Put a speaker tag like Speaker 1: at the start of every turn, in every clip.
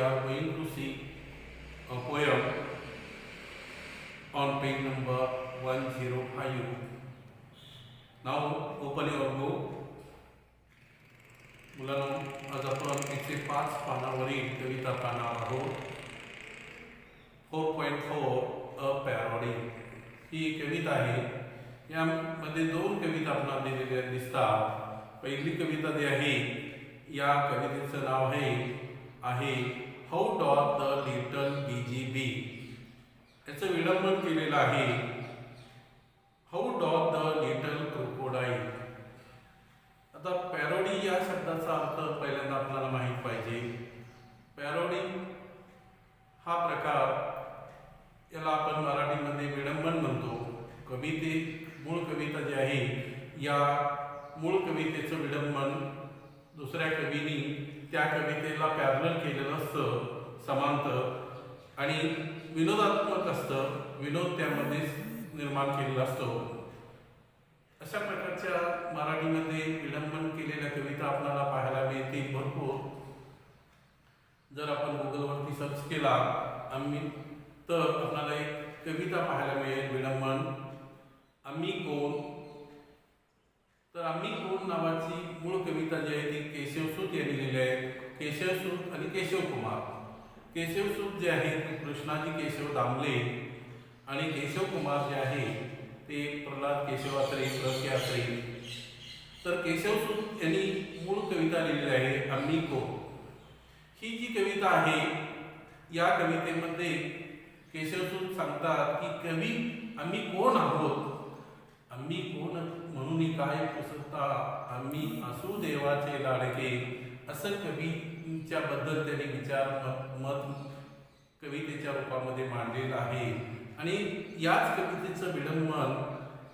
Speaker 1: are going to see a poem on page number 105. Now open your book. मुलांनो, आज आपण 105 पानावरील कविता पाहणार आहोत. 4.4 अ पॅरोडी ही कविता आहे. यामध्ये दोन कविता आपल्याला दिलेल्या दिसतात. पहिली कविता जी आहे, या कवितेचं नाव आहे how doth the little busy bee. याचं विडंबन केलेलं आहे how doth the little crocodile. आता पॅरोडी या शब्दाचा अर्थ पहिल्यांदा आपल्याला माहीत पाहिजे. पॅरोडी हा प्रकार, याला आपण मराठीमध्ये विडंबन म्हणतो. मूळ कविता जी आहे, या मूळ कवितेचं विडंबन दुसऱ्या कवीनी त्या कवितेला पॅरलल केलेलं असतं, समांतर, आणि विनोदात्मक असतं. विनोद त्यामध्ये निर्माण केलेला असतो. अशा प्रकारच्या मराठीमध्ये विडंबन केलेल्या कविता आपल्याला पाहायला मिळतील भरपूर. जर आपण गुगलवरती सर्च केला तर आपल्याला एक कविता पाहायला मिळेल विडंबन, आम्ही कोण. तर आम्ही कोण नावाची मूळ कविता जी आहे ती केशवसूत यांनी लिहिली आहे. केशवसूत आणि केशवकुमार. केशवसूत जे आहे ते कृष्णाजी केशव दामले आणि केशवकुमार जे आहे ते प्रल्हाद केशव अत्रे, प्र. अत्रे. तर केशवसूत यांनी मूळ कविता लिहिलेली आहे आम्ही कोण. ही जी कविता आहे, या कवितेमध्ये केशवसूत सांगतात की कवी आम्ही कोण आहोत, आम्ही कोण म्हणून काय पुसता, आम्ही असू देवाचे लाडके, असं कवीच्या बद्दल त्यांनी विचार मत कवितेच्या रूपामध्ये मांडलेलं आहे. आणि याच कवितेचं विडंबन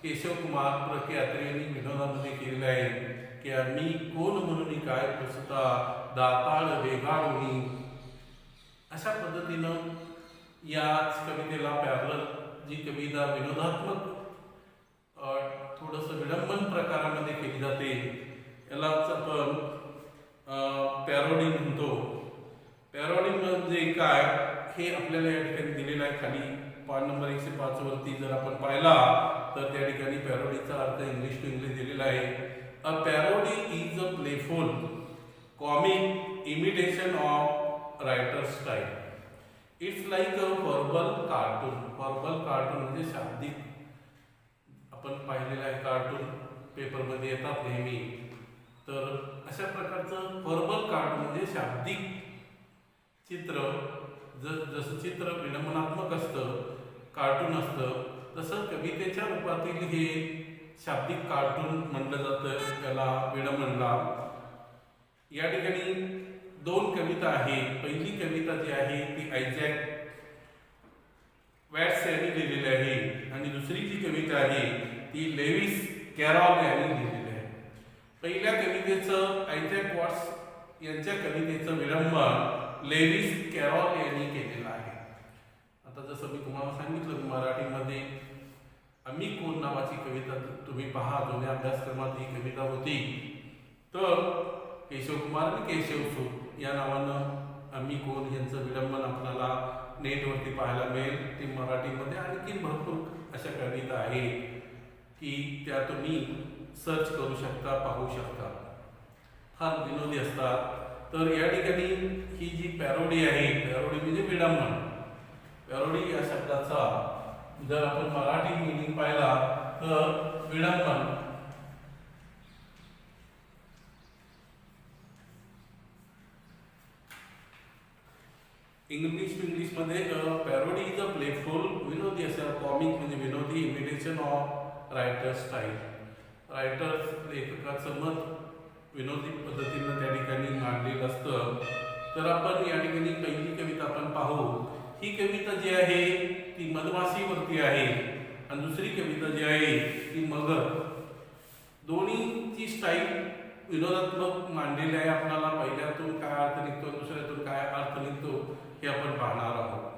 Speaker 1: केशवकुमार, प्र. अत्रे यांनी विनोदामध्ये केलेलं आहे की आम्ही कोण म्हणून काय पुसता, दाताळ वेगाळूनी. अशा पद्धतीनं याच कवितेला पॅरलल जी कविता विनोदात्मक थोडंसं विडंबन प्रकारामध्ये केली जाते, यालाच आपण पॅरोडी म्हणतो. पॅरोडी म्हणजे काय हे आपल्याला या ठिकाणी दिलेलं आहे. खाली पान नंबर 105 वरती जर आपण पाहिला तर त्या ठिकाणी पॅरोडीचा अर्थ इंग्लिश टू इंग्लिश दिलेला आहे. A parody is a playful comic imitation of writer style. It's like a verbal cartoon. Verbal cartoon म्हणजे शाब्दिक, आपण पाहिलेलं आहे कार्टून पेपरमध्ये येतात नेहमी. तर अशा प्रकारचं व्हर्बल कार्टून म्हणजे शाब्दिक चित्र. जसं चित्र विडंबनात्मक असतं, कार्टून असतं, तसं कवितेच्या रूपातील हे शाब्दिक कार्टून म्हटलं जातं त्याला विडंबनला. या ठिकाणी दोन कविता आहे. पहिली कविता जी आहे ती आयझॅक वॅट्स यांनी लिहिलेली आहे आणि दुसरी जी कविता आहे ती लेविस कॅरॉल यांनी लिहिलेली आहे. पहिल्या कवितेचं आयझॅक वॅट्स यांच्या कवितेचं विडंबन लेविस कॅरॉल यांनी केलेलं आहे. आता जसं मी तुम्हाला सांगितलं, मराठीमध्ये आम्ही कोण नावाची कविता तुम्ही पहा, जुन्या अभ्यासक्रमात ही कविता होती. तर केशवकुमार आणि केशवसूत या नावानं आम्ही कोण यांचं विडंबन आपल्याला नेटवरती पाहायला मिळेल. ती मराठीमध्ये आणखी भरपूर अशा कविता आहेत की त्या तुम्ही सर्च करू शकता, पाहू शकता. फार विनोदी असतात. तर या ठिकाणी ही जी पॅरोडी आहे, पॅरोडी म्हणजे विडंबन. पॅरोडी या शब्दाचा जर आपण मराठी मीनिंग पाहिला तर विडंबन. इंग्लिश टू इंग्लिश मध्ये पॅरोडी इज अ प्लेफुल, विनोदी असं, कॉमिक म्हणजे विनोदी, imitation of writer style. Writer लेखकाचं मत विनोदी पद्धतीनं त्या ठिकाणी मांडलेलं असतं. तर आपण या ठिकाणी पहिली कविता आपण पाहू. ही कविता जी आहे ती मधमाशीवरती आहे आणि दुसरी कविता जी आहे ती मगर. दोन्हीची स्टाईल विनोदात्मक मांडलेली आहे. आपल्याला पहिल्यातून काय अर्थ निघतो, दुसऱ्यातून काय अर्थ निघतो हे आपण पाहणार आहोत.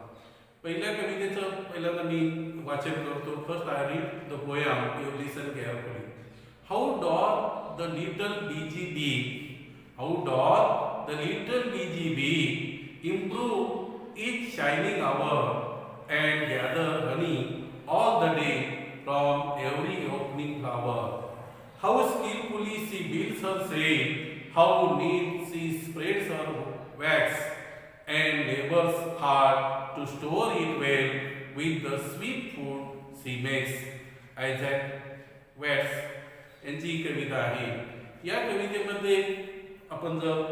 Speaker 1: पहिल्या कवितेचं पहिल्यांदा मी वाचन करतो. First I read the poem, you listen carefully. How doth the little busy bee, how doth the little busy bee improve each shining hour, and gather honey all the day from every opening flower. How skillfully she builds her shade, how neat she spreads her wax, and labors hard to store it well with the sweet food she makes. Isaac Watts यांची ही कविता आहे. या कवितेमध्ये आपण जर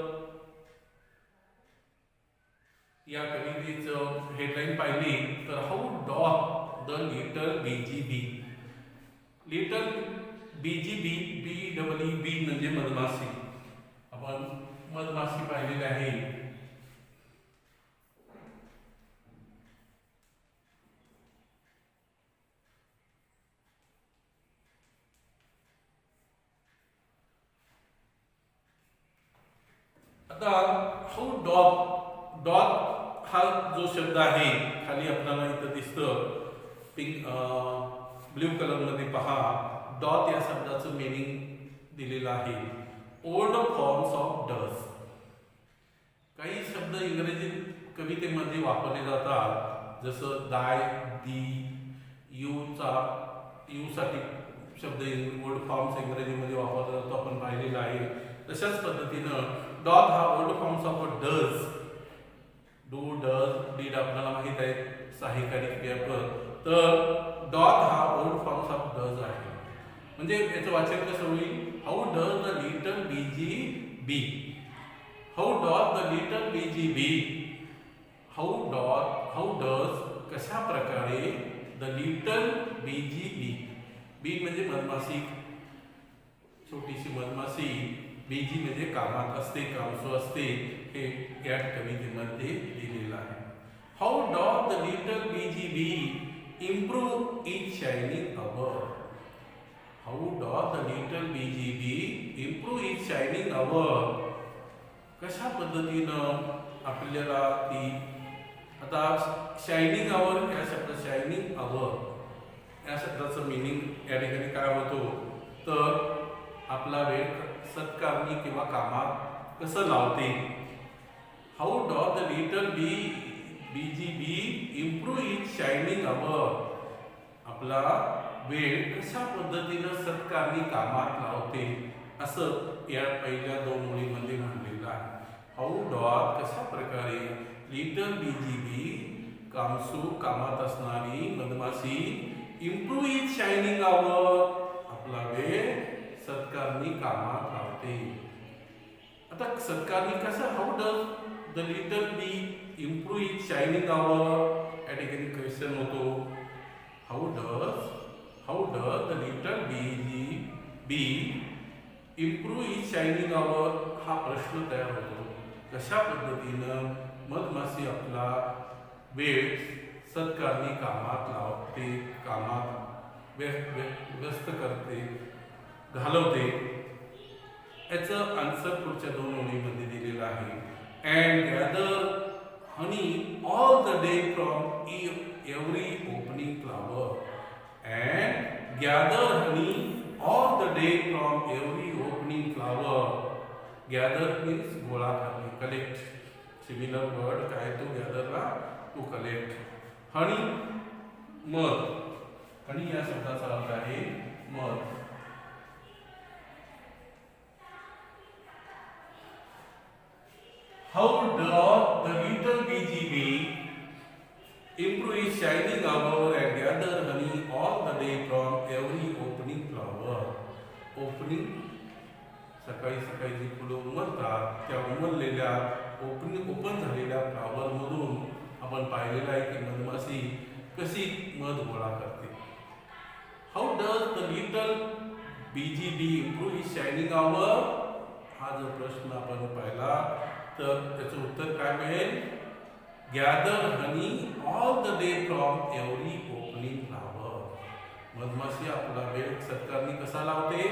Speaker 1: या कवितेचं headline पाहिली तर how doth the little BGB. Little BGB BEE म्हणजे मधमाशी. आपण मधमाशी पाहिलेली आहे. आता हाऊ डॉग हा जो शब्द आहे खाली आपल्याला इथं दिसतं पिंक ब्ल्यू कलर मध्ये पहा. डॉट या शब्दाचं मीनिंग दिलेलं आहे. Old forms of does. काही शब्द इंग्रजी कवितेमध्ये वापरले जातात जसं दाय दी यू साठी शब्द ओल्ड फॉर्म्स इंग्रजीमध्ये वापरला जातो आपण पाहिलेला आहे. तशाच पद्धतीनं डॉग हा old forms of does. Do does did आपल्याला माहित आहे सहाय्यकारी क्रियापद. तर डॉग हा ओल्ड फॉर्म्स ऑफ डज आहे. म्हणजे याचं वाचन कसं होईल. How does the little busy bee. How doth the little busy bee. How does कशा प्रकारे द लिटल बीजीबी. बी म्हणजे मधमाशी, छोटीशी मधमाशी. बीजी म्हणजे कामात असते, कामसू असते. हे या कवितेमध्ये दिलेलं आहे. How doth the little busy bee improve each shining hour. How doth the little busy bee improve each shining hour. कशा पद्धतीनं आपल्याला ती आता शायनिंग अवर या शब्द शायनिंग अवर या शब्दाचं मीनिंग या ठिकाणी काय होतो तर आपला वेळ सत्कारणी किंवा कामात कसं लावते. How doth the little busy bee improve each shining hour. आपला वेळ कशा पद्धतीनं सत्कारणी कामात लावते असं या पहिल्या दोन ओळीमध्ये म्हणलेलं आहे. हाऊ डॉज कशा प्रकारे लिटल बीजीबी कामसू कामात असणारी मधमाशी इम्प्रूव्ह इच शायनिंग अवर आपला वेळ सत्कारणी कामात लावते. आता सत्कारणी कसं how does the little bee improve each shining hour या ठिकाणी क्वेश्चन होतो. How does the little bee improve each shining hour हा प्रश्न तयार होतो. कशा पद्धतीनं मधमाशी आपला वेळ सत्कारणी कामात लावते, कामात व्यस्त करते, घालवते. याचं आन्सर पुढच्या दोन ओळीमध्ये दिलेलं आहे. And gather honey all the day from every opening flower. And gather honey all the day from every opening flower. Gather means गोळा करणे, कलेक्ट. सिमिलर वर्ड काय तो गॅदरला टू कलेक्ट. हनी मध. हनी या शब्दाचा अर्थ आहे मध. How does the little BGB improve its shining hour and gather honey all the day from every opening flower? Opening सकाळी सकाळी जी फुलं उमलतात त्या उमललेल्या ओपन झालेल्या फ्लावर मधून आपण पाहिलेलं आहे की मधमाशी कशी मध गोळा करते. How does the little busy bee improve it's shining hour हा जो प्रश्न आपण पाहिला तर त्याचं उत्तर काय मिळेल. Gather honey all the day from every opening flower. मधमाशी आपला वेळ सत्कारणी कसा लावते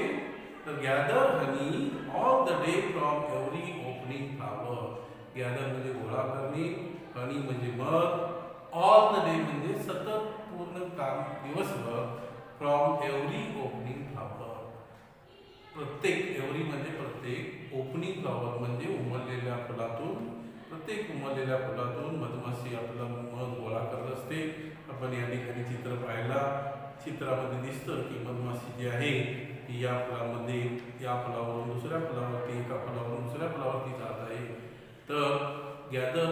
Speaker 1: तर gather honey all the day from every opening flower. Gather म्हणजे गोळा करणे, हनी म्हणजे मध, ऑल द डे म्हणजे सतत पूर्ण काम दिवसभर, फ्रॉम एव्हरी ओपनिंग फ्लावर प्रत्येक, एव्हरी म्हणजे प्रत्येक, ओपनिंग फ्लावर म्हणजे उमललेल्या फुलातून प्रत्येक उमललेल्या फुलातून मधमाशी आपला मध गोळा करत असते. आपण या ठिकाणी चित्र पाहिला, चित्रामध्ये दिसतं की मधमाशी जी आहे ती या फुलामध्ये, या फुलावरून दुसऱ्या फुलावरती, एका फुलावरून दुसऱ्या फुलावरती जात आहे. तर gather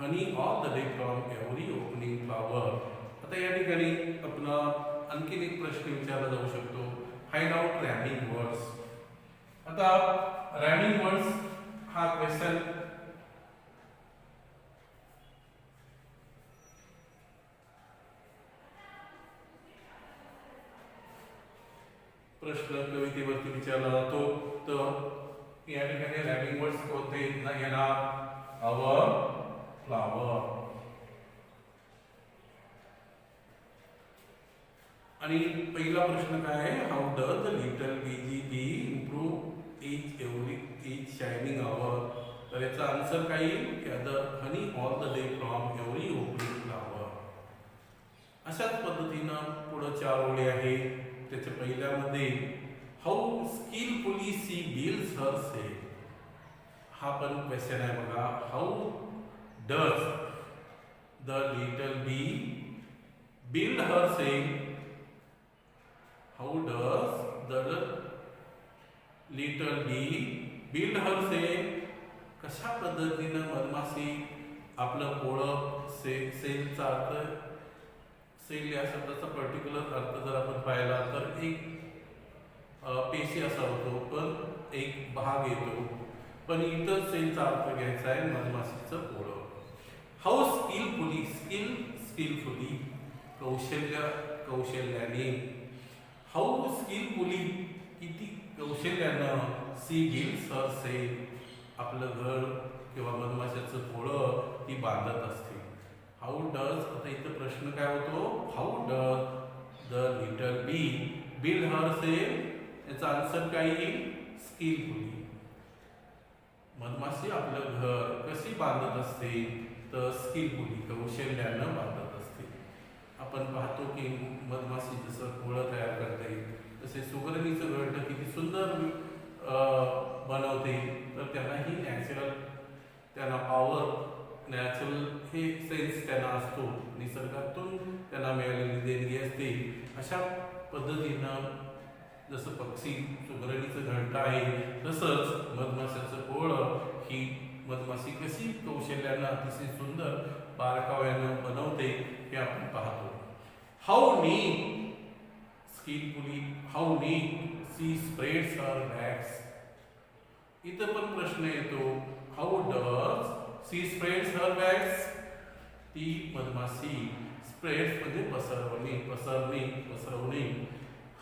Speaker 1: honey all the day from every opening flower. आता या ठिकाणी आपण आणखीन एक प्रश्न विचारला जाऊ शकतो, फाइंड आउट रॅमिंग वर्ड्स. आता रॅमिंग वर्ड्स हा क्वेश्चन प्रश्न कवितेवरती विचारला जातो. तर या ठिकाणी रॅमिंग वर्ड्स कोणते येणार? Hour flower. आणि पहिला प्रश्न काय आहे, how does the little bee improve each shining hour. तर याचा आन्सर काय येईल? Gather honey all the day from every opening flower. अशाच पद्धतीनं पुढे 4 ओळी आहे. त्याच्या पहिल्यामध्ये how skilfully she builds her cell. हा पण क्वेश्चन आहे बघा. How does the little bee build her cell. How does the little bee build her cell. कशा पद्धतीनं मधमाशी आपलं पोळं सेलचा अर्थ, सेल या शब्दाचा पर्टिक्युलर अर्थ जर आपण पाहिला तर एक पेशी असा होतो, पण एक भाग येतो. पण इतर सेलचा अर्थ घ्यायचा आहे मधमाशीचं पोळं. हाऊ स्किलफुली कौशल्याने. हाऊ स्किलफुली किती कौशल्यानं सी बिल्ड्स हर सेल आपलं घर किंवा मधमाशाचं पोळं ती बांधत असते. हाऊ डज, आता इथं प्रश्न काय होतो, how does the little bee build her cell. याचा आन्सर काय येईल? स्किलफुली. मधमाशी आपलं घर कशी बांधत असते? तर स्किलफुली कौशल्यानं बांधत असते. आपण पाहतो की मधमाशी जसं पोळं तयार करते तसे सुगरणीचं घरटं किती सुंदर बनवते. तर त्यांनाही नॅचरल, त्यांना पॉवर, नॅचरल हे सेन्स त्यांना असतो, निसर्गातून त्यांना मिळालेली देणगी असते. अशा पद्धतीनं जसं पक्षी सुगरणीचं घरटं आहे तसंच मधमाशाचं पोळं ही मधमाशी कशी कौशल्यानं अतिशय सुंदर बारकाव्यानं बनवते हे आपण पाहतो. How neat skilfully, how neat she spreads her wax. इथं पण प्रश्न येतो, how does she spreads her wax. ती मधमाशी स्प्रेड्स म्हणजे पसरवणे.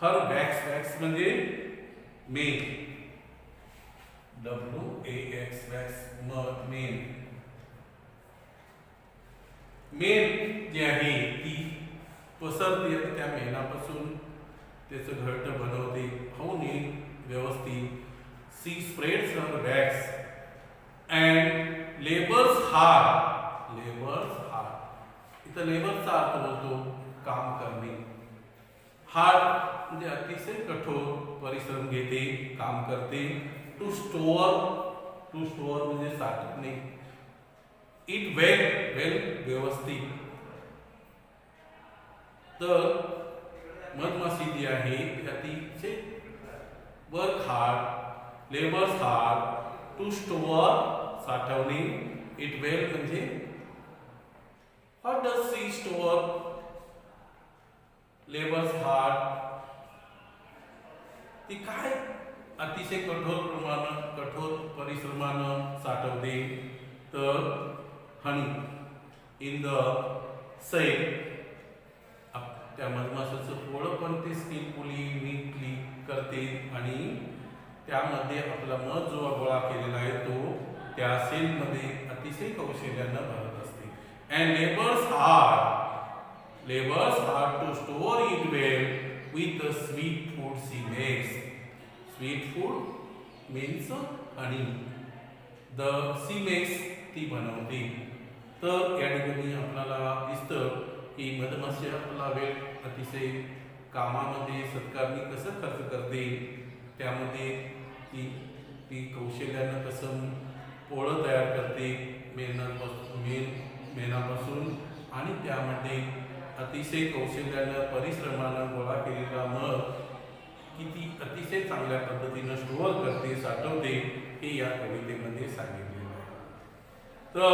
Speaker 1: हर वॅक्स म्हणजे मेण, WAX वॅक्स मेण. मेण जी आहे ती पसरते, त्या मेणापासून त्याचं घरटं बनवते. हाऊ नीट व्यवस्थित. She spreads her wax and labours hard. इथं लेबरचा अर्थ होतो काम करणे. हार्ड म्हणजे अतिशय कठोर परिश्रम घेते, काम करते. टू स्टोअर म्हणजे साठवणे. इट वेल व्यवस्थित. तर मधमाशी जी आहे ती अतिशय work hard, labours hard, to store साठवणे, इट वेल म्हणजे what does she store, labours hard. ती काय अतिशय कठोर परिश्रमानं साठवते. तर हनी इन द सेल, त्या मधमाशाचं पोळं पण ते स्किलफुली नीटली करते आणि त्यामध्ये आपला मध जो गोळा केलेला आहे तो त्या सेलमध्ये अतिशय कौशल्यानं भरत असते. And labours hard to store it well with the sweet food she makes. Sweet food means honey. The she makes ती बनवते. तर या ठिकाणी आपल्याला दिसतं की मधमाशी आपला वेळ अतिशय कामामध्ये सत्कारणी कसं खर्च करते, त्यामध्ये ती कौशल्यानं कसं पोळं तयार करते मेणापासून आणि त्यामध्ये अतिशय कौशल्यानं परिश्रमानं गोळा केलेला मध किती अतिशय चांगल्या पद्धतीनं स्टोअर करते, साठवते, हे या कवितेमध्ये सांगितलेलं आहे. तर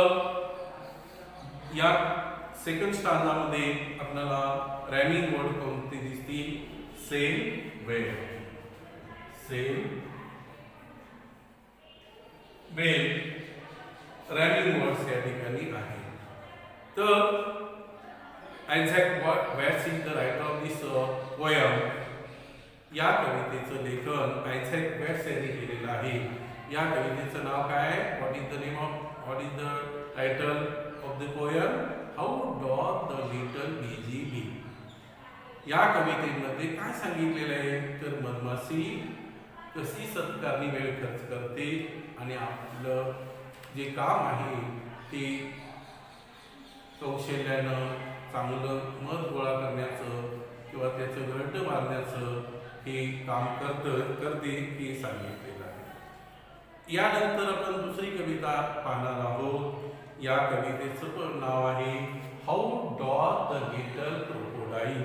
Speaker 1: या सेकंड स्टांजामध्ये आपल्याला रॅमिंग वर्ड कोणते दिसतील? सेम, वेल. सेम, वेल रॅमिंग वर्ड्स या ठिकाणी आहे. तर Isaac watts is the writer of this poem. या कवितेचं लेखन आयझॅक वॅट्स यांनी केलेलं आहे. या कवितेचं नाव काय आहे? What is the name of, what is the title of the poem? How doth the little busy bee. या कवितेमध्ये काय सांगितलेलं आहे? तर मधमाशी कशी सत्कारणी वेळ खर्च करते आणि आपलं जे काम आहे ते कौशल्यानं चांगलं मध गोळा करण्याचं किंवा त्याचं घट्ट मारण्याचं हे काम करते हे सांगितलेलं आहे. यानंतर आपण दुसरी कविता पाहणार आहोत. या कवितेचं पण नाव आहे how doth the little crocodile.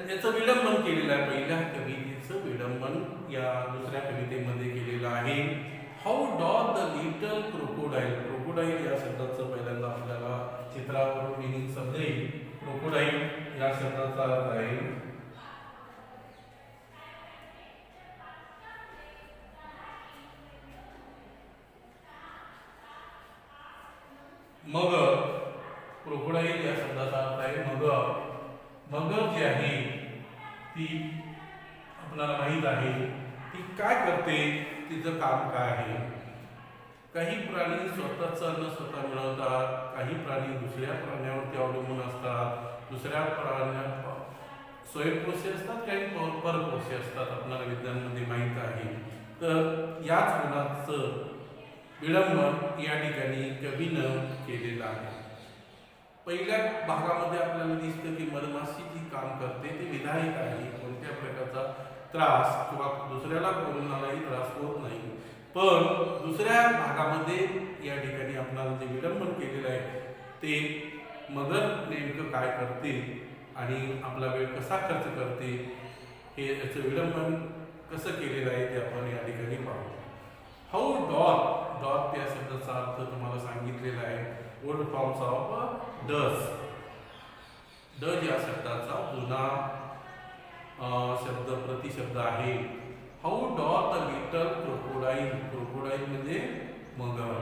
Speaker 1: याचं विडंबन केलेलं आहे. पहिल्या कवितेचं विडंबन या दुसऱ्या कवितेमध्ये केलेलं आहे. How doth the little crocodile. Crocodile या शब्दाचं पहिल्यांदा आपल्याला चित्रावर मिनिंग समजेल. क्रोकोडाईल या शब्दाचा अर्थ आहे मगर. क्रोकोडाईल या शब्दाचा अर्थ आहे मगर. मगर जी आहे ती आपल्याला माहित आहे ती काय करते, तिचं काम काय आहे. काही प्राणी स्वतःचं अन्न स्वतः मिळवतात, काही प्राणी दुसऱ्या प्राण्यावरती अवलंबून असतात. दुसऱ्या प्राण्या स्वयंपोषी असतात, काही परपोषी असतात. आपल्याला विज्ञानामध्ये माहीत आहे. तर याच गुणाचं विडंबन या ठिकाणी कवीनं केलेलं आहे. पहिल्या भागामध्ये आपल्याला दिसतं की मधमाशी जी काम करते ते विधायक आहे. कोणत्या प्रकारचा त्रास किंवा दुसऱ्याला कोणालाही त्रास होत नाही. पण दुसऱ्या भागामध्ये या ठिकाणी आपल्याला जे विडंबन केलेलं आहे ते मगर नेमकं काय करते आणि आपला वेळ कसा खर्च करते हे याचं विडंबन कसं केलेलं आहे ते आपण या ठिकाणी पाहू. How doth. डॉथ या शब्दाचा अर्थ तुम्हाला सांगितलेला आहे. Word forms of does. Does या शब्दाचा जुना शब्द प्रतिशब्द आहे. How doth the little crocodile. Crocodile म्हणजे मगर.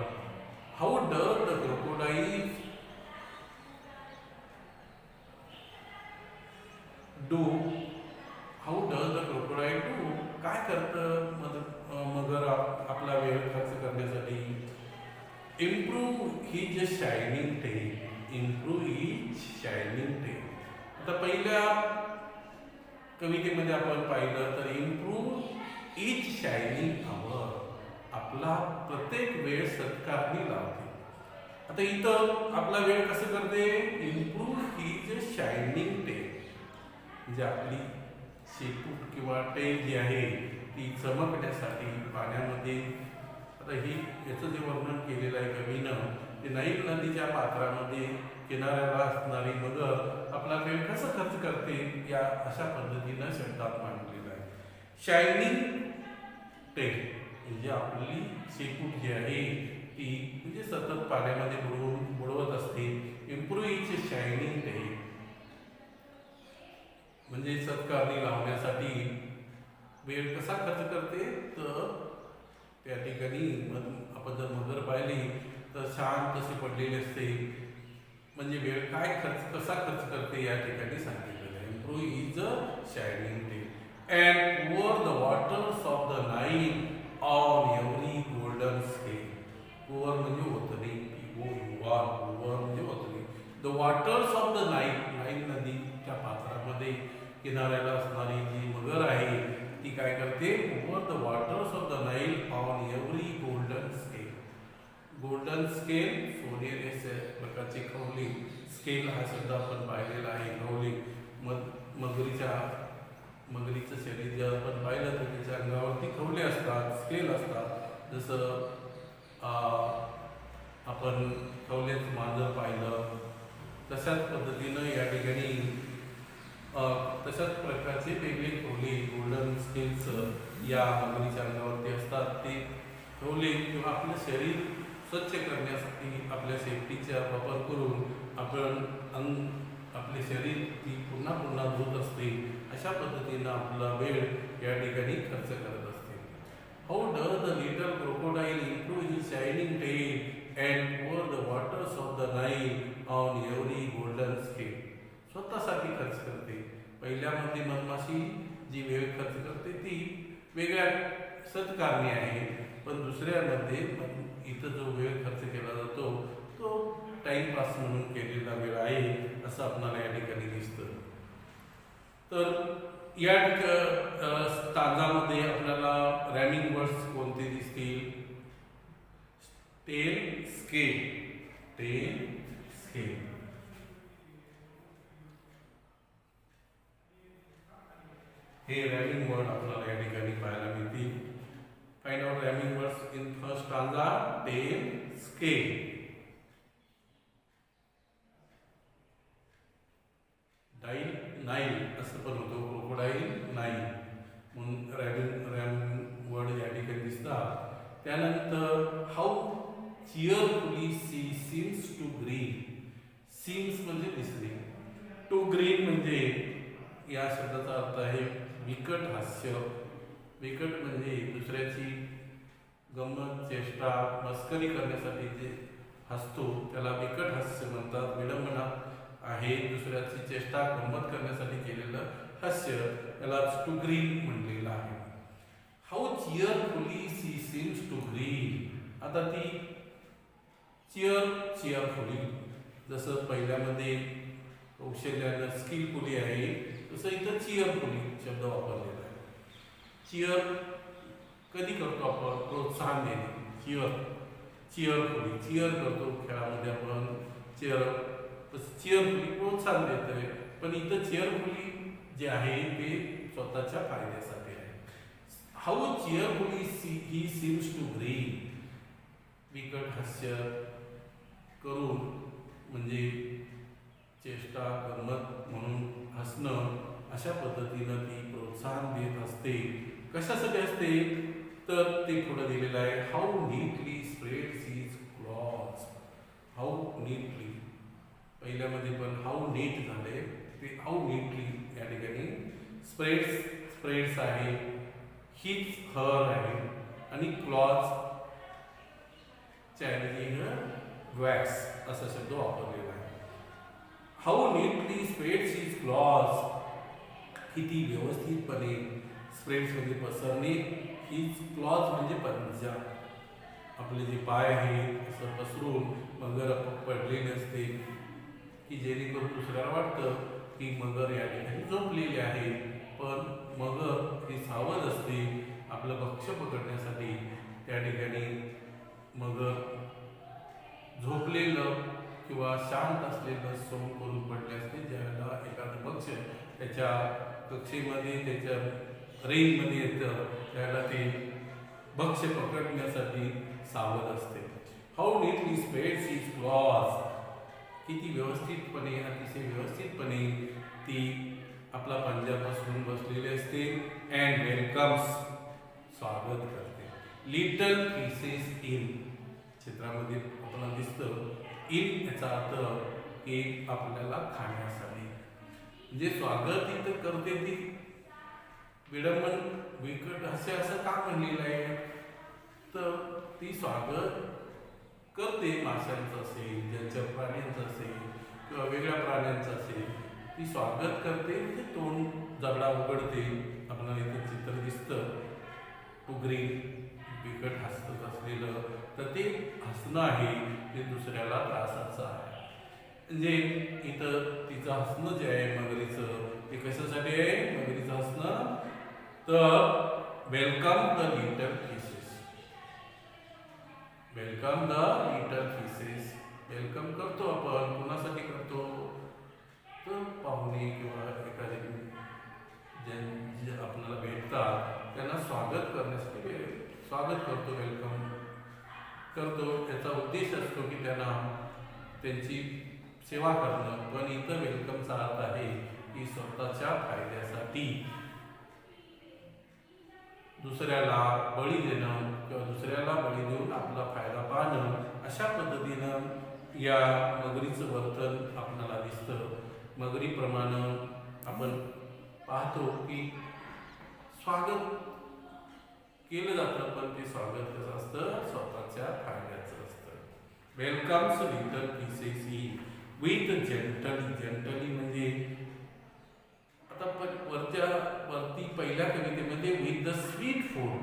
Speaker 1: How does the crocodile do. How does the crocodile do. काय करतं मगर आपला वेळ खर्च करण्यासाठी? Improve his shining tail. Improve his shining tail. आता पहिल्या कवितेमध्ये आपण पाहिलं तर इम्प्रूव्ह इज शायनिंग आवर. आपला प्रत्येक वेळ सत्कारणी लावते. आता इथं आपला वेळ कसं करते? Improve his shining tail. म्हणजे आपली शेपूट किंवा टेल जी आहे ती चमकण्यासाठी पाण्यामध्ये. आता ही याचं जे वर्णन केलेलं आहे कवीनं ते नाईल नदीच्या पात्रामध्ये किनाऱ्याला असणारी मगर आपला वेळ कसं खर्च करते या अशा पद्धतीनं शब्दात मांडलेलं आहे. शायनिंग टेल म्हणजे आपली शेपूट जी आहे ती म्हणजे सतत पाण्यामध्ये बुडवत असते. इम्प्रूव्ह इज शायनिंग टेल म्हणजे सत्कारणी लावण्यासाठी वेळ कसा खर्च करते. तर त्या ठिकाणी आपण जर मगर पाहिली तर शांत अशी पडलेली असते. म्हणजे वेळ काय कसा खर्च करते या ठिकाणी सांगितलेलं आहे. Improve is a shining tail and over the waters of the Nile on every golden scale. Over म्हणजे ओतणी. ओव्हर म्हणजे ओतणी. The waters of the Nile. Nile नदीच्या पात्रामध्ये किनाऱ्याला असणारी जी मगर आहे ती काय करते? Over the waters of the Nile on every golden scale. Golden scale सोनेरी प्रकारची खवली. स्केल हा शब्द आपण पाहिलेला आहे. खवली मगरीचं शरीर जे आपण पाहिलं तर त्याच्या अंगावरती खवले असतात, स्केल असतात. जसं आपण खवलेच मांजर पाहिलं, तशाच पद्धतीनं या ठिकाणी तशाच प्रकारचे वेगळे खवले गोल्डन स्केल्स या मगरीच्या अंगावरती असतात. ते खवले किंवा आपलं शरीर स्वच्छ करण्यासाठी आपल्या सेफ्टीचा वापर करून आपण आपले शरीर ती पुन्हा पुन्हा धुत असते. अशा पद्धतीनं आपला वेळ या ठिकाणी खर्च करत असते. How does the little crocodile improve his shining tail and pour the waters of the Nile on every golden scale. स्वतःसाठी खर्च करते. पहिल्यामध्ये मधमाशी जी वेळ खर्च करते ती वेगळ्या सत्कारणी आहे, पण दुसऱ्यामध्ये इथं जो वेळ खर्च केला जातो तो टाइमपास म्हणून केलेला वेळ आहे असं आपल्याला या ठिकाणी दिसतं. तर या स्टांजामध्ये आपल्याला रॅमिंग वर्ड्स कोणते दिसतील? Tail scale, tail scale. हे रॅमिंग वर्ड आपल्याला या ठिकाणी पाहायला मिळतील. Find out rhyming words in first stanza. Tail scale. डाईल नाईल असं पण होतं, क्रोकोडाईल नाईल म्हणून रॅमिंग वर्ड या ठिकाणी दिसतात. त्यानंतर how cheerfully she seems to grin. seems म्हणजे दिसणे, to grin म्हणजे या शब्दाचा अर्थ आहे विकट हास्य. विकट म्हणजे दुसऱ्याची गंमत चेष्टा मस्करी करण्यासाठी जे हसतो त्याला विकट हास्य म्हणतात. विडंबना आहे दुसऱ्याची चेष्टा गंमत करण्यासाठी केलेलं हास्य, त्याला टू ग्रीन म्हणलेलं आहे. How cheerfully she seems to grin. आता ती चिअरफुली जसं पहिल्यामध्ये कौशल्यानं स्किलफुली आहे तसं इथं चिअरफुली शब्द वापरलेला आहे. चिअर कधी करतो आपण? प्रोत्साहन देणे. चिअरफुली चिअर करतो खेळामध्ये आपण चिअरफुली प्रोत्साहन देतोय, पण इथं चिअरफुली जे आहे ते स्वतःच्या फायद्यासाठी आहे. How cheerfully he seems to grin. विकट हास्य करून म्हणजे चेष्टा गंमत म्हणून हसणं, अशा पद्धतीनं ती प्रोत्साहन देत असते. कशासाठी असते तर ते पुढे दिलेलं आहे. How neatly spreads his claws. How neatly पहिल्यामध्ये पण हाऊ नीट झाले, ते हाऊ नीटली या ठिकाणी स्प्रेड्स आहे, हिज हर आहे आणि क्लॉथ्स चॅलेंजिंग वॅक्स असा शब्द वापरलेला आहे. How neatly spreads his clothes. किती व्यवस्थितपणे स्प्रेड्स म्हणजे पसरणे, हिज क्लॉथ म्हणजे पंजा. आपले जे पाय आहेत असं पसरून मगर पडलेले असते की जेणेकरून दुसऱ्याला वाटतं की मगर या ठिकाणी झोपलेली आहे, पण मगर ही सावध असते आपलं भक्ष्य पकडण्यासाठी. त्या ठिकाणी मगर झोपलेलं किंवा शांत असलेलं सोंग करून पडले असते. ज्यावेळेला एखादं भक्ष्य त्याच्या कक्षेमध्ये त्याच्या रेंजमध्ये येतं त्यावेळेला ते भक्ष्य पकडण्यासाठी सावध असते. How neatly spreads his clothes. किती व्यवस्थितपणे अतिशय व्यवस्थितपणे ती आपला पंजा पसरून बसलेली असते. अँड वेलकम्स स्वागत करते. Little pieces in. चित्रामध्ये आपल्याला दिसतं इन याचा अर्थ की आपल्याला खाण्यासाठी, म्हणजे स्वागत इथं करते ती विडंबन विकट हास्य असं का म्हणलेलं आहे तर ती स्वागत करते. माशांचं असेल, जलचर प्राण्यांचं असेल किंवा वेगळ्या प्राण्यांचं असेल, ती स्वागत करते म्हणजे तोंड जबडा उघडते. आपल्याला इथं चित्र दिसतं टू ग्रीन विकट हसत असलेलं, तर ते हसणं आहे ते दुसऱ्याला त्रासाचं आहे. म्हणजे इथं तिचं हसणं जे आहे मगरीचं ते कशासाठी आहे? मगरीचं हसणं तर welcome the little fishes. Welcome the little fishes. Welcome करतो आपण, कोणासाठी करतो तर पाहुणे किंवा एखादे जे आपल्याला भेटतात त्यांना स्वागत करण्यासाठी स्वागत करतो. वेलकम करतो याचा उद्देश असतो की त्यांना त्यांची सेवा करणं, पण इथं वेलकमचा अर्थ आहे की स्वतःच्या फायद्यासाठी दुसऱ्याला बळी देणं किंवा दुसऱ्याला बळी देऊन आपला फायदा पाहणं, अशा पद्धतीनं या मगरीचं वर्तन आपल्याला दिसतं. मगरीप्रमाणे आपण पाहतो की स्वागत केलं जातं, पण ते स्वागत कसं असतं, स्वतःच्या फायद्याचं असतं. Welcomes little pieces in with gently म्हणजे आता वरती पहिल्या कवितेमध्ये विथ द स्वीट फूड,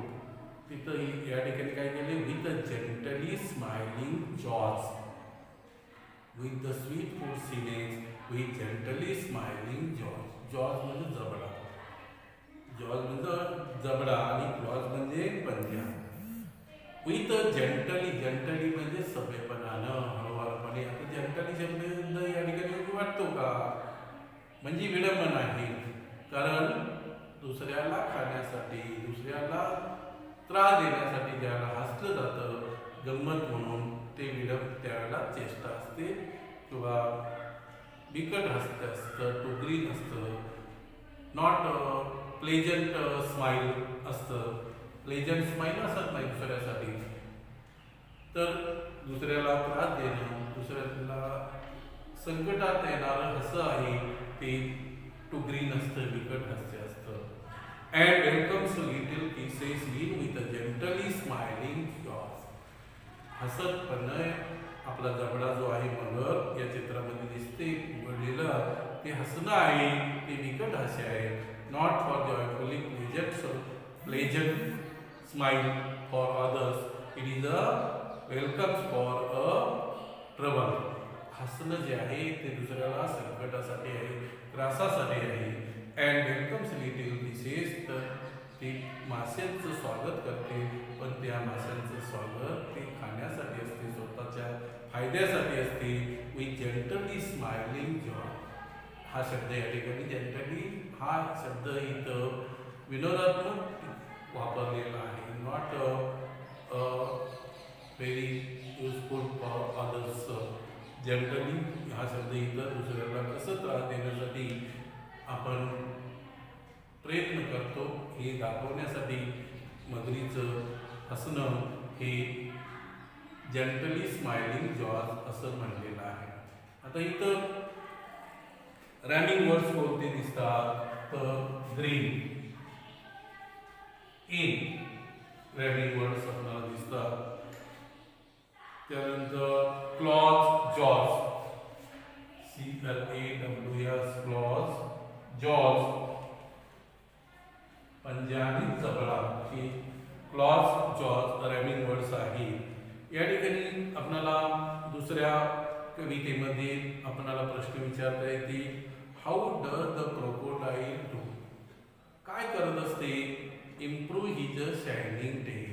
Speaker 1: तिथं या ठिकाणी काय केले, with the gently smiling jaws. With the sweet food सिनेज with gently smiling jaws. Jaws म्हणजे जबडा, जॉज म्हणजे जबडा आणि क्लॉज म्हणजे पंजा. विथ जेंटली म्हणजे सभ्यपणानं, हळूवारपणे. आता जेंटली शब्द या ठिकाणी वाटतो का, म्हणजे विडंबन आहे, कारण दुसऱ्याला खाण्यासाठी, दुसऱ्याला त्रास देण्यासाठी ज्याला हसलं जातं गंमत म्हणून, ते त्यावेळेला चेष्टा असते किंवा बिकट हास्य असतं, टोकरी असतं, नॉट प्लेजंट स्माईल असतं. प्लेजंट स्माईल असत नाही दुसऱ्यासाठी. तर दुसऱ्याला त्रास देणं, दुसऱ्याला संकटात येणारं हसं आहे ते टुगरी नसतं, बिकट हास्य असतं. And welcomes little pieces in with a gently smiling jaws. हसतपणे आपला जबडा जो आहे मगर या चित्रामध्ये दिसते उघडलेलं, ते हसणं आहे, ते बिकट हास्य आहे. Not for joyfully pleasant smile for others, it is a welcomes for a trouble. हसणं जे आहे ते दुसऱ्याला संकटासाठी आहे, त्रासासाठी आहे. अँड वेलकम्स लिटिल पीसेस, तर ती माशांचं स्वागत करते, पण त्या माशांचं स्वागत ते खाण्यासाठी असते, स्वतःच्या फायद्यासाठी असते. With gently smiling Joy. हा शब्द या ठिकाणी जेंटली हा शब्द इथं विनोदात्मक वापरलेला आहे, not very useful for others. Generally हा शब्द इथं दुसऱ्याला कसं त्रास देण्यासाठी आपण प्रयत्न करतो हे दाखवण्यासाठी मगरीचं हसणं हे जेंटली स्माइलिंग जॉज असं म्हणलेलं आहे. आता इथं रॅमिंग वर्ड्स कोणते दिसतात, तर ग्रीन, इन रॅमिंग वर्ड्स आपल्याला दिसतात. त्यानंतर clause, jaws, CLAWS, clause, jaws, पंजा आणि जबडा, ही क्लॉज, जॉज रॅमिंग वर्ड्स आहे. या ठिकाणी आपल्याला दुसऱ्या कवितेमध्ये आपल्याला प्रश्न विचारता येते, how does the crocodile do. काय करत असते, improve his shining tail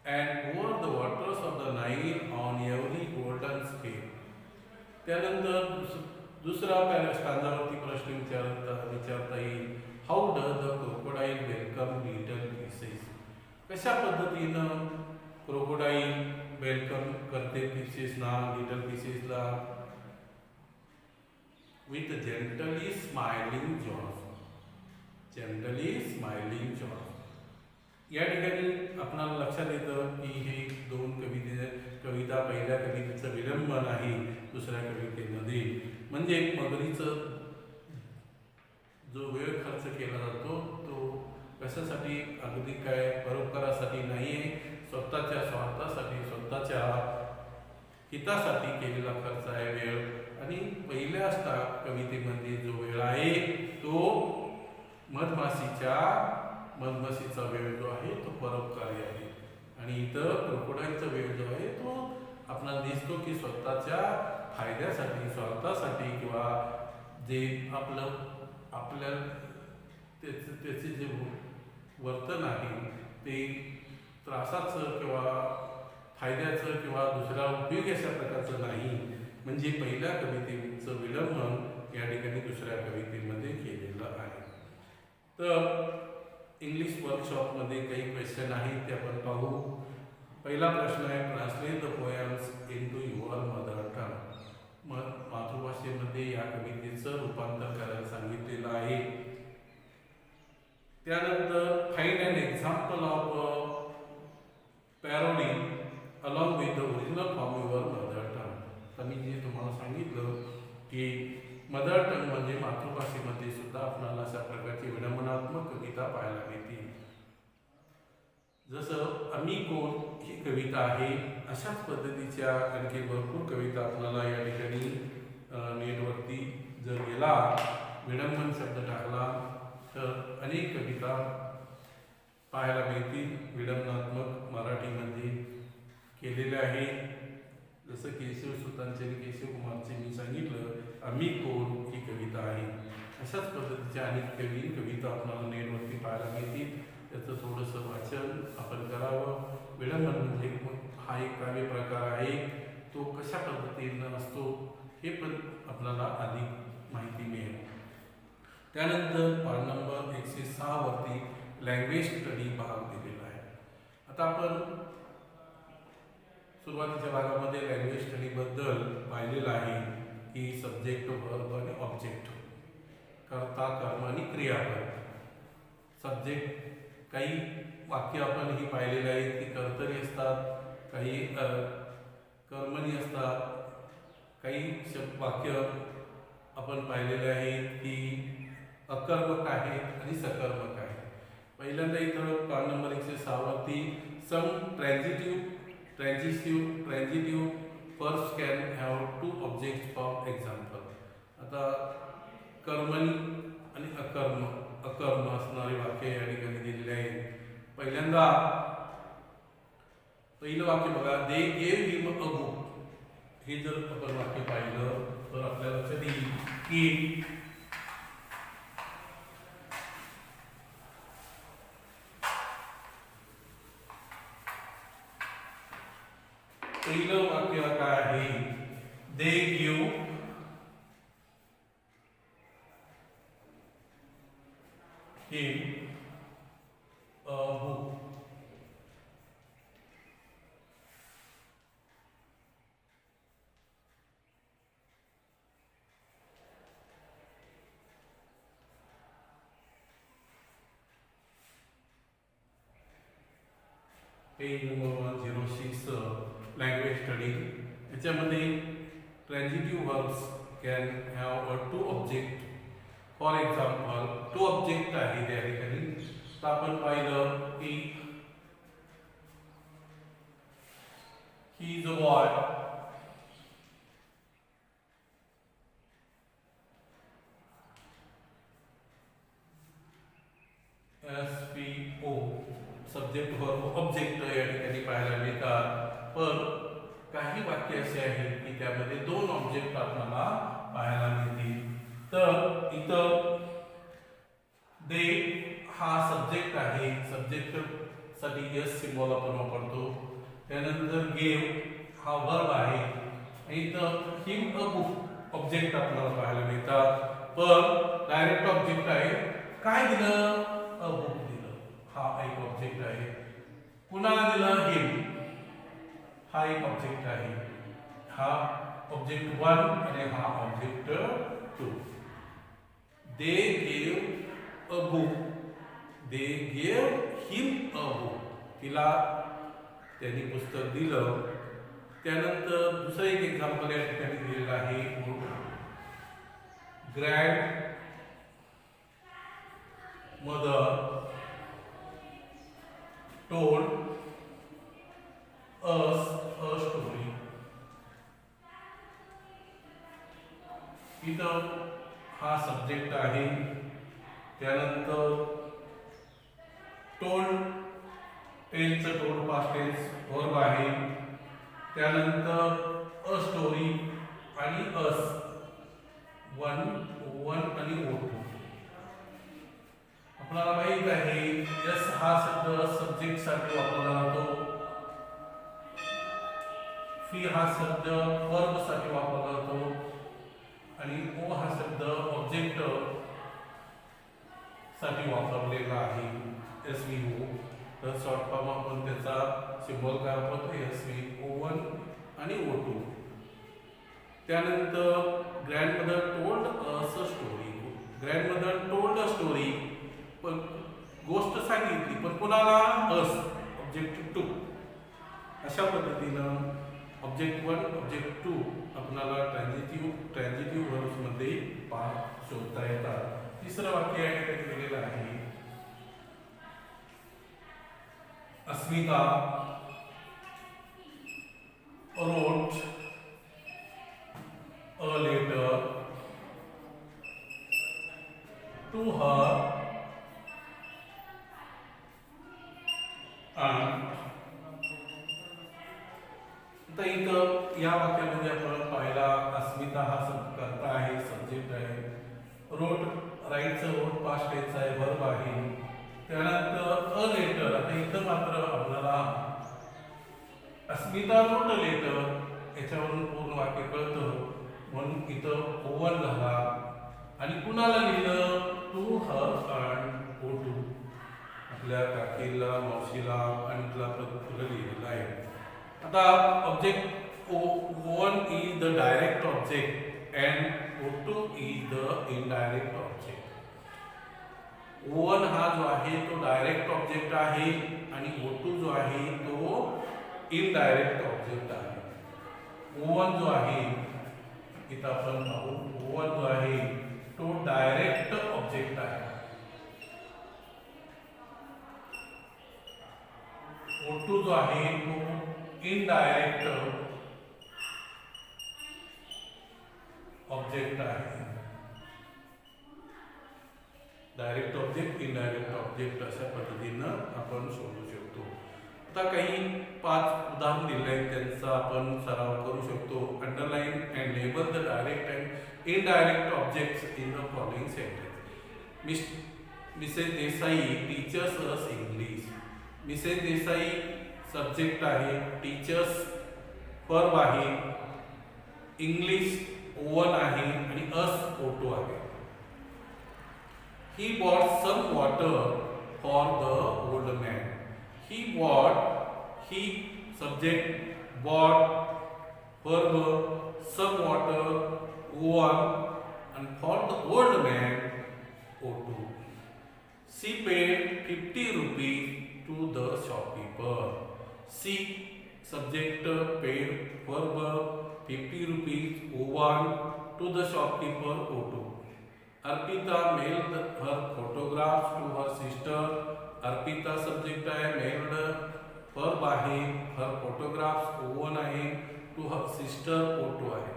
Speaker 1: and pour the waters of the Nile on every golden scale. त्यानंतर दुसरा स्टांजावरती प्रश्न विचारता येईल, how does the crocodile welcome little fishes. कशा पद्धतीनं क्रोकोडाईल वेलकम करते फिशेसना, लिटल फिशेसला. With gently smiling jaws. Gently smiling jaws या ठिकाणी आपणाला लक्षात येतं की हे दोन कविता पहिल्या कवितेचं विलंबन आहे दुसऱ्या कवितेमध्ये. म्हणजे मगरीचं जो वेळ खर्च केला जातो तो कशासाठी, अगदी काय परोपकारासाठी नाही आहे, स्वतःच्या स्वार्थासाठी, स्वतःच्या हितासाठी केलेला खर्च आहे वेळ. आणि पहिल्या कवितेमध्ये जो वेळ आहे तो मधमाशीचा वेळ जो आहे तो परोपकारी आहे. आणि इतर क्रोकोडाईलचा वेळ जो आहे तो आपल्याला दिसतो की स्वतःच्या फायद्यासाठी, स्वार्थासाठी, किंवा जे आपल्या त्याचे जे वर्तन आहे ते त्रासाचं किंवा फायद्याचं किंवा दुसऱ्या उपयोगी अशा प्रकारचं नाही. म्हणजे पहिल्या कवितेचं विलंबन या ठिकाणी दुसऱ्या कवितेमध्ये केलेलं आहे. तर इंग्लिश वर्कशॉपमध्ये काही क्वेश्चन आहेत ते आपण पाहू. पहिला प्रश्न आहे, translate the poems into your mother tongue. मातृभाषेमध्ये या कवितेचं रूपांतर करायला सांगितलेलं आहे. त्यानंतर find an example of parody along with the original from your mother tongue. तर मी जे तुम्हाला सांगितलं की मदर टंग म्हणजे मातृभाषेमध्ये सुद्धा आपल्याला अशा प्रकारची विडंबनात्मक कविता पाहायला मिळते. जसं आम्ही कोण ही कविता आहे, अशाच पद्धतीच्या आणखी भरपूर कविता आपल्याला या ठिकाणी नेटवरती जर गेला, विडंबन शब्द टाकला तर अनेक कविता पाहायला मिळतील. विडंबनात्मक मराठीमध्ये केलेले आहे. जसं केशवसुतांचे आणि केशवकुमारचे मी सांगितलं, आम्ही कोण ही कविता आहे. अशाच पद्धतीच्या अनेक कविता आपल्याला नेटवरती पाहायला मिळतील. त्याचं थोडंसं वाचन आपण करावं. विडंबन म्हणजे हा एक काव्य प्रकार आहे, तो कशा पद्धतीनं असतो हे पण आपल्याला अधिक माहिती मिळेल. त्यानंतर पान नंबर 106 वरती लँग्वेज स्टडी भाग दिलेला आहे. आता आपण सुरुवातीच्या भागामध्ये लँग्वेज स्टडीबद्दल पाहिलेलं आहे की सब्जेक्ट, वर्ब आणि ऑब्जेक्ट, कर्ता, कर्म आणि क्रियापद. सब्जेक्ट, काही वाक्य आपण ही पाहिलेले आहेत की कर्तरी असतात, काही कर्मणी असतात, काही वाक्य आपण पाहिलेले आहेत की अकर्मक आहेत आणि सकर्मक आहेत. पहिल्यांदा इथं पान नंबर 106 वरती सम ट्रान्झिटिव्ह verbs can have two objects for example. आता कर्मणी आणि अकर्म असणारे वाक्य या ठिकाणी दिलेले आहेत. पहिल्यांदा पहिलं वाक्य बघा, they gave him a book. हे जर आपण वाक्य पाहिलं तर आपल्याला लक्षात येईल की पहिलं वाक्य काय आहे, they give him a book. Page number 106 language study. याच्यामध्ये transitive verbs can have two object. For example, two object आहे त्या ठिकाणी. तर आपण पाहिलं की he is a boy, SPO subject verb object या ठिकाणी पाहायला मिळतात. पण काही वाक्य असे आहेत की त्यामध्ये दोन ऑब्जेक्ट आपल्याला पाहायला मिळतील. तर इथं दे हा सब्जेक्ट आहे, सब्जेक्ट साठी एस सिम्बॉल आपण वापरतो. त्यानंतर गेव हा वर्ब आहे आणि इथं हिम अ बुक ऑब्जेक्ट आपल्याला पाहायला मिळतात. पण डायरेक्ट ऑब्जेक्ट आहे, काय दिलं, अ बुक दिलं. हा एक ऑब्जेक्ट आहे. कुणाला दिलं, हिम, हा एक ऑब्जेक्ट आहे. हा ऑब्जेक्ट 1 आणि हा object 2. They gave a book, they gave him a book. तिला त्यांनी पुस्तक दिलं. त्यानंतर दुसरं एक एक्झाम्पल या ठिकाणी दिलेलं आहे, grandmother told us a story. इथं हा सब्जेक्ट आहे. त्यानंतर टोल्ड, टेलचं टोल्ड पास्ट टेन्स वर्ब आहे. त्यानंतर अ स्टोरी आणि अस, वन आणि O2. आपल्याला माहित आहे यस हा शब्द सब्जेक्ट साठी वापरला जातो, फी हा शब्द वर्ब साठी वापरला जातो आणि ओ हा शब्द ऑब्जेक्ट साठी वापरलेला आहे, SVO. तर शॉर्ट फॉर्म आपण त्याचा सिम्बॉल काय वापरतो SV O1 आणि O2. त्यानंतर grandmother told us story. Grandmother told a story, पण गोष्ट सांगितली पण कुणाला? अस, ऑब्जेक्ट 2. अशा पद्धतीनं ऑब्जेक्ट 1, ऑब्जेक्ट 2 आपल्याला ट्रान्झिटिव्ह व्हर्ब्स मध्ये शोधता येतात. तिसरं वाक्य या ठिकाणी दिलेलं आहे. अस्मिता wrote a letter to her aunt. तर इथं या वाक्यामध्ये आपण पाहिला अस्मिता हा कर्ता आहे, सब्जेक्ट आहे. रोट राईटचं रोट पास्ट टेन्स आहे, वर्ब आहे. त्यानंतर अ लेटर. आता इथं मात्र आपल्याला अस्मिता रोट अ लेटर याच्यावरून पूर्ण वाक्य कळतं, म्हणून इथं O1 झाला. आणि कुणाला लिहिलं? टू हर अँड O2, आपल्या काकीला, मावशीला, अंटला लिहिलेलं आहे. आता object O1 is the direct object and O2 is the indirect object. O1 हा जो आहे तो डायरेक्ट ऑब्जेक्ट आहे आणि O2 जो आहे तो इनडायरेक्ट ऑब्जेक्ट आहे. O1 जो आहे इथं आपण पाहू, O1 जो आहे तो डायरेक्ट ऑब्जेक्ट आहे. O2 जो आहे तो इनडायरेक्ट ऑब्जेक्ट आहे. डायरेक्ट ऑब्जेक्ट, इनडायरेक्ट ऑब्जेक्ट अशा पद्धतीनं आपण शोधू शकतो. आता काही 5 उदाहरण दिले आहेत, त्यांचा आपण सराव करू शकतो. Underline and label the direct and indirect objects in the following sentence. Mrs Desai teachers us English. Mrs Desai subject आहे, टीचर्स वर्ब आहे, इंग्लिश O1 आहे आणि अस O2 आहे. He bought some water for the old man. He bought, he subject, bought verb, some water O1 and for the old man O2. She paid 50 rupees to the shopkeeper. She subject, paid verb, 50 rupees O1 to the shopkeeper O2. Arpita mailed her photographs to her sister. Arpita subject आहे, mailed verb आहे, her photographs O1 आहे, to her sister O2 आहे.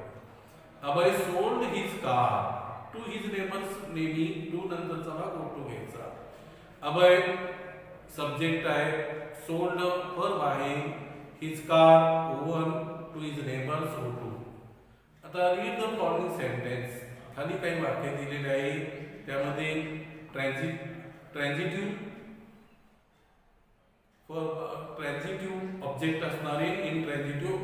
Speaker 1: Abhay sold his car to his neighbors. नेहमी to नंतरचा भाग O2 घ्यायचा. अभय subject आहे, sold verb आहे, his car O1 to his neighbors O2. आता रीड द फॉलोइंग सेंटेन्स. खाली काही वाक्य दिलेले आहे, त्यामध्ये ट्रान्झिटिव्ह ऑब्जेक्ट असणारे इनट्रान्झिटिव्ह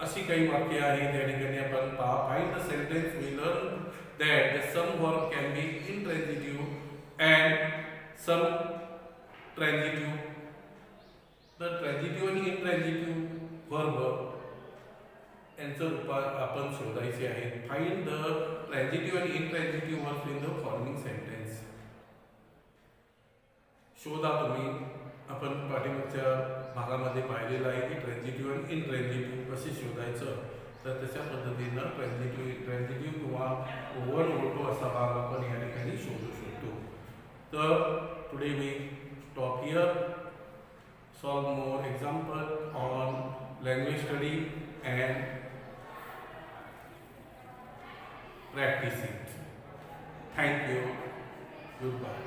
Speaker 1: अशी काही वाक्य आहे. त्या ठिकाणी आपण find the sentence. We learn that some verb can be intransitive and some transitive. The transitive आणि intransitive verb यांचं रूपात आपण शोधायचे आहे. Find the transitive and intransitive verbs in the following sentence. शोधा तुम्ही. आपण पाठीमागच्या भागामध्ये पाहिलेलं आहे की ट्रान्झिटिव्ह आणि इनट्रान्झिटिव्ह कसे शोधायचं. तर तशा पद्धतीनं ट्रान्झिटिव्ह किंवा O1 O2 असा भाग आपण या ठिकाणी शोधू शकतो. तर today we stop here. Solve more example on language study and practice it. Thank you. Good bye.